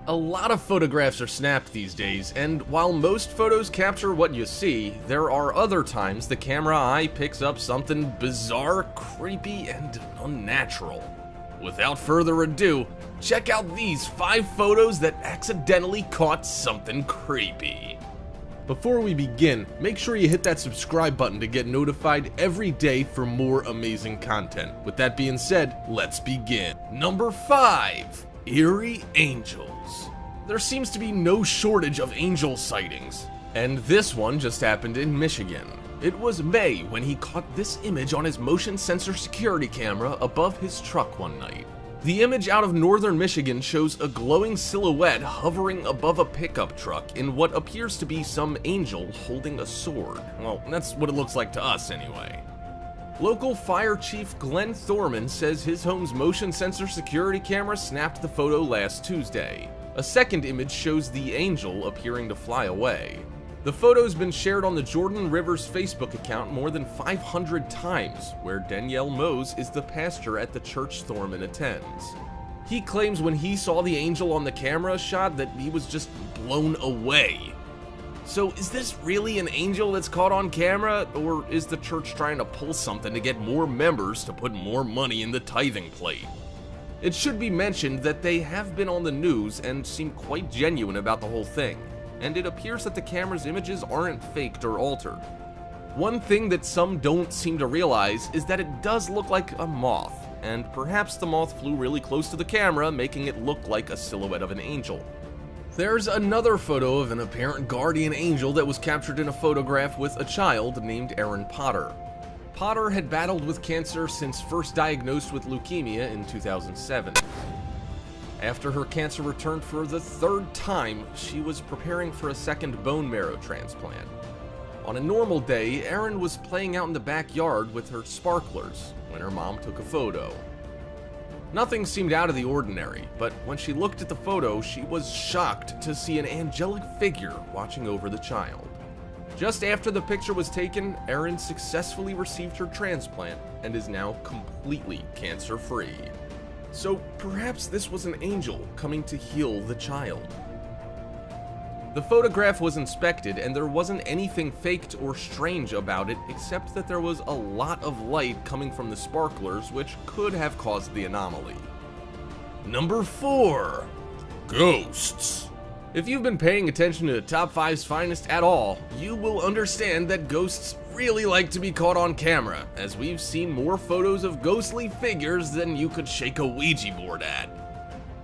A lot of photographs are snapped these days, and while most photos capture what you see, there are other times the camera eye picks up something bizarre, creepy, and unnatural. Without further ado, check out these 5 photos that accidentally caught something creepy. Before we begin, make sure you hit that subscribe button to get notified every day for more amazing content. With that being said, let's begin. Number 5. Eerie Angels. There seems to be no shortage of angel sightings, and this one just happened in Michigan. It was May when he caught this image on his motion sensor security camera above his truck one night. The image out of northern Michigan shows a glowing silhouette hovering above a pickup truck in what appears to be some angel holding a sword. Well, that's what it looks like to us anyway. Local Fire Chief Glenn Thorman says his home's motion sensor security camera snapped the photo last Tuesday. A second image shows the angel appearing to fly away. The photo's been shared on the Jordan River's Facebook account more than 500 times, where Danielle Mose is the pastor at the church Thorman attends. He claims when he saw the angel on the camera shot that he was just blown away. So is this really an angel that's caught on camera, or is the church trying to pull something to get more members to put more money in the tithing plate? It should be mentioned that they have been on the news and seem quite genuine about the whole thing, and it appears that the camera's images aren't faked or altered. One thing that some don't seem to realize is that it does look like a moth, and perhaps the moth flew really close to the camera, making it look like a silhouette of an angel. There's another photo of an apparent guardian angel that was captured in a photograph with a child named Aaron Potter. Potter had battled with cancer since first diagnosed with leukemia in 2007. After her cancer returned for the 3rd time, she was preparing for a second bone marrow transplant. On a normal day, Aaron was playing out in the backyard with her sparklers when her mom took a photo. Nothing seemed out of the ordinary, but when she looked at the photo, she was shocked to see an angelic figure watching over the child. Just after the picture was taken, Erin successfully received her transplant and is now completely cancer-free. So perhaps this was an angel coming to heal the child. The photograph was inspected and there wasn't anything faked or strange about it, except that there was a lot of light coming from the sparklers, which could have caused the anomaly. Number 4. Ghosts. If you've been paying attention to Top 5's Finest at all, you will understand that ghosts really like to be caught on camera, as we've seen more photos of ghostly figures than you could shake a Ouija board at.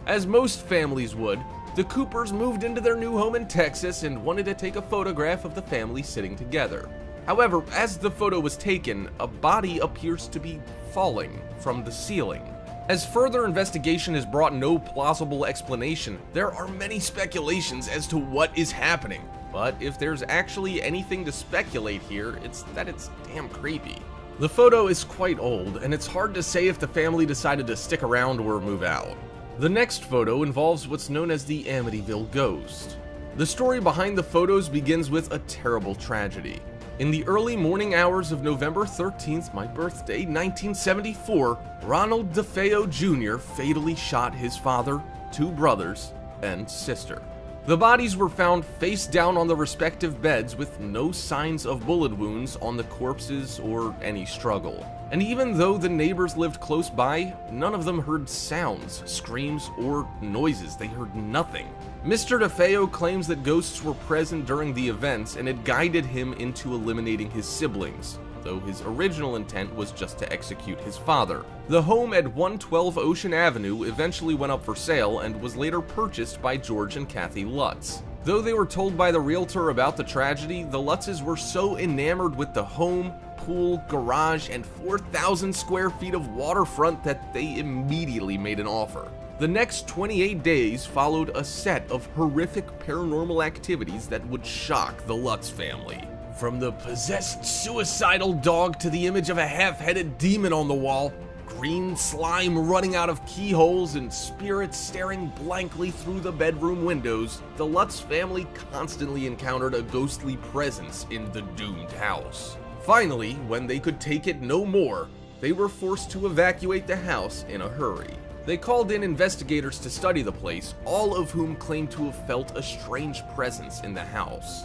As most families would, the Coopers moved into their new home in Texas and wanted to take a photograph of the family sitting together. However, as the photo was taken, a body appears to be falling from the ceiling. As further investigation has brought no plausible explanation, there are many speculations as to what is happening. But if there's actually anything to speculate here, it's that it's damn creepy. The photo is quite old, and it's hard to say if the family decided to stick around or move out. The next photo involves what's known as the Amityville Ghost. The story behind the photos begins with a terrible tragedy. In the early morning hours of November 13th, my birthday, 1974, Ronald DeFeo Jr. fatally shot his father, 2 brothers, and sister. The bodies were found face down on the respective beds with no signs of bullet wounds on the corpses or any struggle. And even though the neighbors lived close by, none of them heard sounds, screams, or noises. They heard nothing. Mr. DeFeo claims that ghosts were present during the events and it guided him into eliminating his siblings, though his original intent was just to execute his father. The home at 112 Ocean Avenue eventually went up for sale and was later purchased by George and Kathy Lutz. Though they were told by the realtor about the tragedy, the Lutzes were so enamored with the home, pool, garage, and 4,000 square feet of waterfront that they immediately made an offer. The next 28 days followed a set of horrific paranormal activities that would shock the Lutz family. From the possessed suicidal dog to the image of a half-headed demon on the wall, green slime running out of keyholes, and spirits staring blankly through the bedroom windows, the Lutz family constantly encountered a ghostly presence in the doomed house. Finally, when they could take it no more, they were forced to evacuate the house in a hurry. They called in investigators to study the place, all of whom claimed to have felt a strange presence in the house.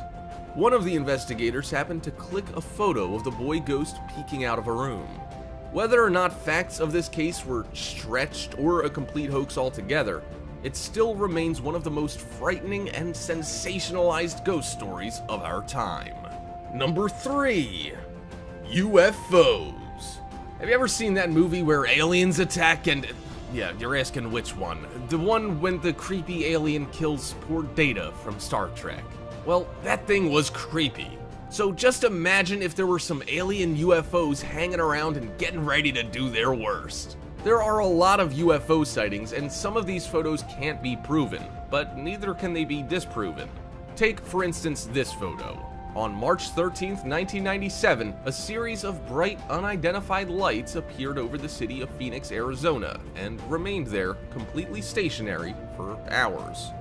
One of the investigators happened to click a photo of the boy ghost peeking out of a room. Whether or not facts of this case were stretched or a complete hoax altogether, it still remains one of the most frightening and sensationalized ghost stories of our time. Number 3. UFOs. Have you ever seen that movie where aliens attack and... yeah, you're asking which one. The one when the creepy alien kills poor Data from Star Trek. Well, that thing was creepy. So just imagine if there were some alien UFOs hanging around and getting ready to do their worst. There are a lot of UFO sightings, and some of these photos can't be proven, but neither can they be disproven. Take, for instance, this photo. On March 13th, 1997, a series of bright, unidentified lights appeared over the city of Phoenix, Arizona, and remained there, completely stationary, for hours.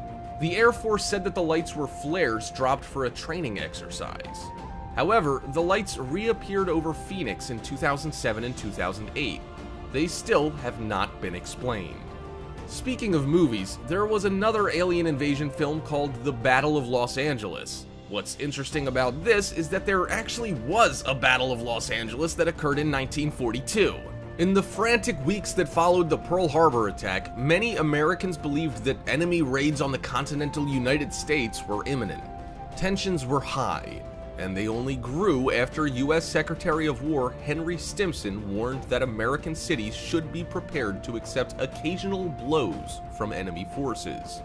The Air Force said that the lights were flares dropped for a training exercise. However, the lights reappeared over Phoenix in 2007 and 2008. They still have not been explained. Speaking of movies, there was another alien invasion film called The Battle of Los Angeles. What's interesting about this is that there actually was a Battle of Los Angeles that occurred in 1942. In the frantic weeks that followed the Pearl Harbor attack, many Americans believed that enemy raids on the continental United States were imminent. Tensions were high, and they only grew after U.S. Secretary of War Henry Stimson warned that American cities should be prepared to accept occasional blows from enemy forces.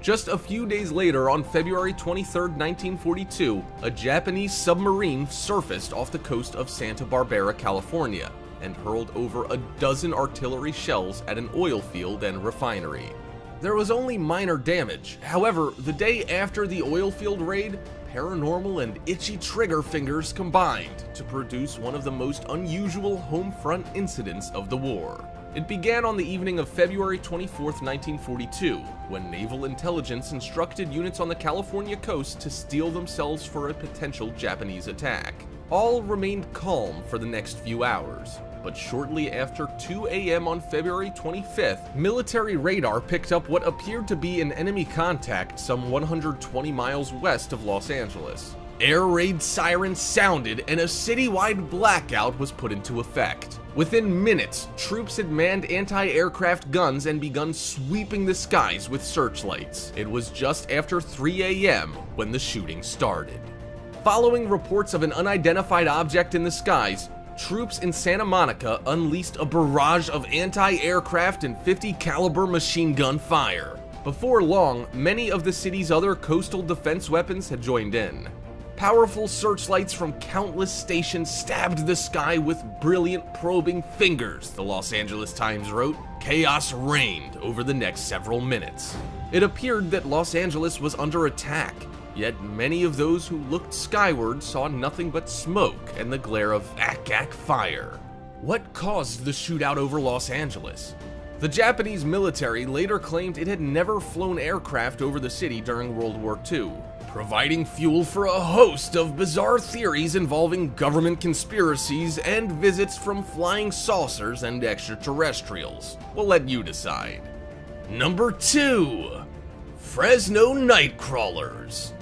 Just a few days later, on February 23, 1942, a Japanese submarine surfaced off the coast of Santa Barbara, California, and hurled over a dozen artillery shells at an oil field and refinery. There was only minor damage. However, the day after the oil field raid, paranormal and itchy trigger fingers combined to produce one of the most unusual home front incidents of the war. It began on the evening of February 24, 1942, when naval intelligence instructed units on the California coast to steel themselves for a potential Japanese attack. All remained calm for the next few hours, but shortly after 2 a.m. on February 25th, military radar picked up what appeared to be an enemy contact some 120 miles west of Los Angeles. Air raid sirens sounded and a citywide blackout was put into effect. Within minutes, troops had manned anti-aircraft guns and begun sweeping the skies with searchlights. It was just after 3 a.m. when the shooting started. Following reports of an unidentified object in the skies, troops in Santa Monica unleashed a barrage of anti-aircraft and .50 caliber machine gun fire. Before long, many of the city's other coastal defense weapons had joined in. Powerful searchlights from countless stations stabbed the sky with brilliant probing fingers, the Los Angeles Times wrote. Chaos reigned over the next several minutes. It appeared that Los Angeles was under attack, yet many of those who looked skyward saw nothing but smoke and the glare of ack-ack fire. What caused the shootout over Los Angeles? The Japanese military later claimed it had never flown aircraft over the city during World War II, providing fuel for a host of bizarre theories involving government conspiracies and visits from flying saucers and extraterrestrials. We'll let you decide. Number 2. Fresno Nightcrawlers.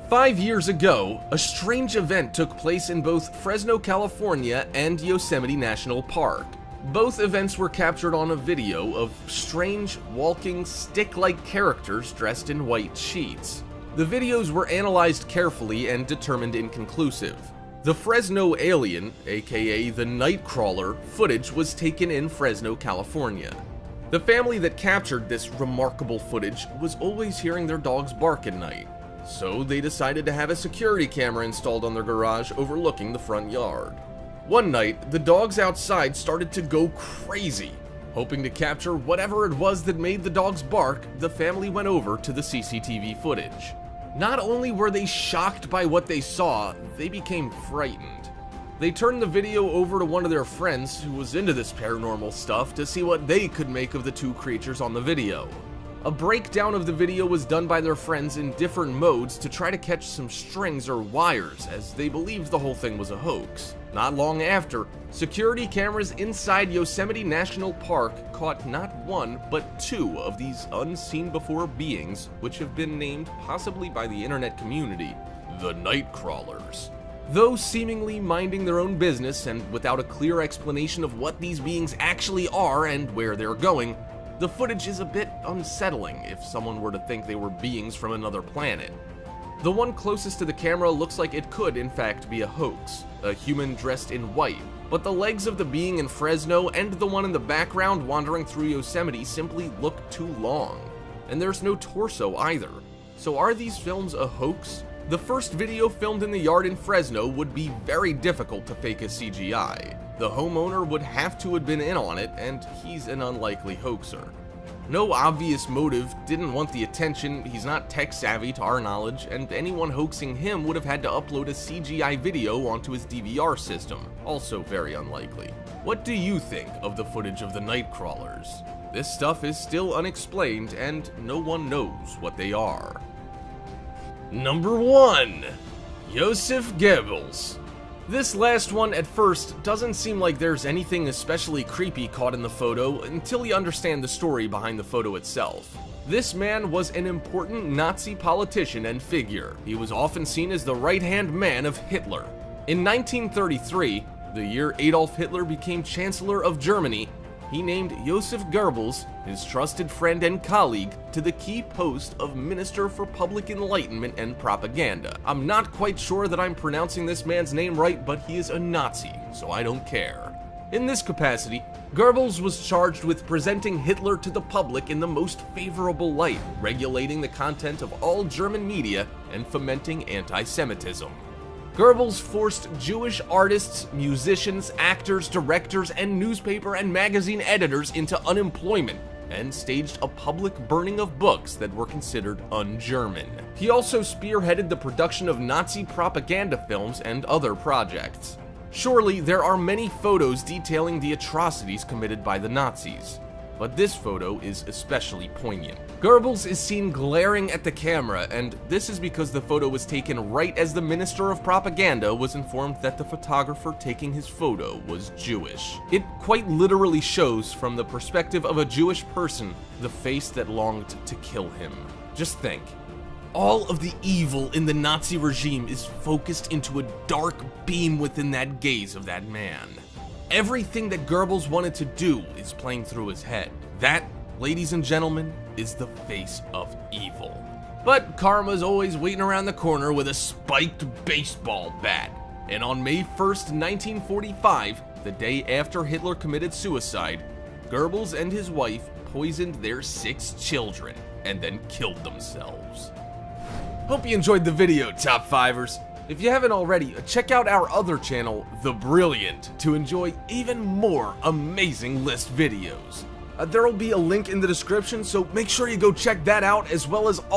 5 years ago, a strange event took place in both Fresno, California and Yosemite National Park. Both events were captured on a video of strange, walking, stick-like characters dressed in white sheets. The videos were analyzed carefully and determined inconclusive. The Fresno alien, aka the Nightcrawler, footage was taken in Fresno, California. The family that captured this remarkable footage was always hearing their dogs bark at night, so they decided to have a security camera installed on their garage overlooking the front yard. One night, the dogs outside started to go crazy. Hoping to capture whatever it was that made the dogs bark, the family went over to the CCTV footage. Not only were they shocked by what they saw, they became frightened. They turned the video over to one of their friends who was into this paranormal stuff to see what they could make of the two creatures on the video. A breakdown of the video was done by their friends in different modes to try to catch some strings or wires, as they believed the whole thing was a hoax. Not long after, security cameras inside Yosemite National Park caught not one, but two of these unseen-before beings, which have been named, possibly by the internet community, the Nightcrawlers. Though seemingly minding their own business and without a clear explanation of what these beings actually are and where they're going, the footage is a bit unsettling if someone were to think they were beings from another planet. The one closest to the camera looks like it could in fact be a hoax, a human dressed in white, but the legs of the being in Fresno and the one in the background wandering through Yosemite simply look too long. And there's no torso either. So are these films a hoax? The first video filmed in the yard in Fresno would be very difficult to fake as CGI. The homeowner would have to have been in on it, and he's an unlikely hoaxer. No obvious motive, didn't want the attention, he's not tech savvy to our knowledge, and anyone hoaxing him would have had to upload a CGI video onto his DVR system. Also very unlikely. What do you think of the footage of the Nightcrawlers? This stuff is still unexplained, and no one knows what they are. Number 1. Joseph Goebbels. This last one at first doesn't seem like there's anything especially creepy caught in the photo until you understand the story behind the photo itself. This man was an important Nazi politician and figure. He was often seen as the right-hand man of Hitler. In 1933, the year Adolf Hitler became Chancellor of Germany, he named Joseph Goebbels, his trusted friend and colleague, to the key post of Minister for Public Enlightenment and Propaganda. I'm not quite sure that I'm pronouncing this man's name right, but he is a Nazi, so I don't care. In this capacity, Goebbels was charged with presenting Hitler to the public in the most favorable light, regulating the content of all German media, and fomenting anti-Semitism. Goebbels forced Jewish artists, musicians, actors, directors, and newspaper and magazine editors into unemployment, and staged a public burning of books that were considered un-German. He also spearheaded the production of Nazi propaganda films and other projects. Surely, there are many photos detailing the atrocities committed by the Nazis, but this photo is especially poignant. Goebbels is seen glaring at the camera, and this is because the photo was taken right as the Minister of Propaganda was informed that the photographer taking his photo was Jewish. It quite literally shows, from the perspective of a Jewish person, the face that longed to kill him. Just think. All of the evil in the Nazi regime is focused into a dark beam within that gaze of that man. Everything that Goebbels wanted to do is playing through his head. That, ladies and gentlemen, is the face of evil. But karma's always waiting around the corner with a spiked baseball bat. And on May 1st, 1945, the day after Hitler committed suicide, Goebbels and his wife poisoned their 6 children and then killed themselves. Hope you enjoyed the video, Top 5ers. If you haven't already, check out our other channel, The Brilliant, to enjoy even more amazing list videos. There will be a link in the description, so make sure you go check that out, as well as all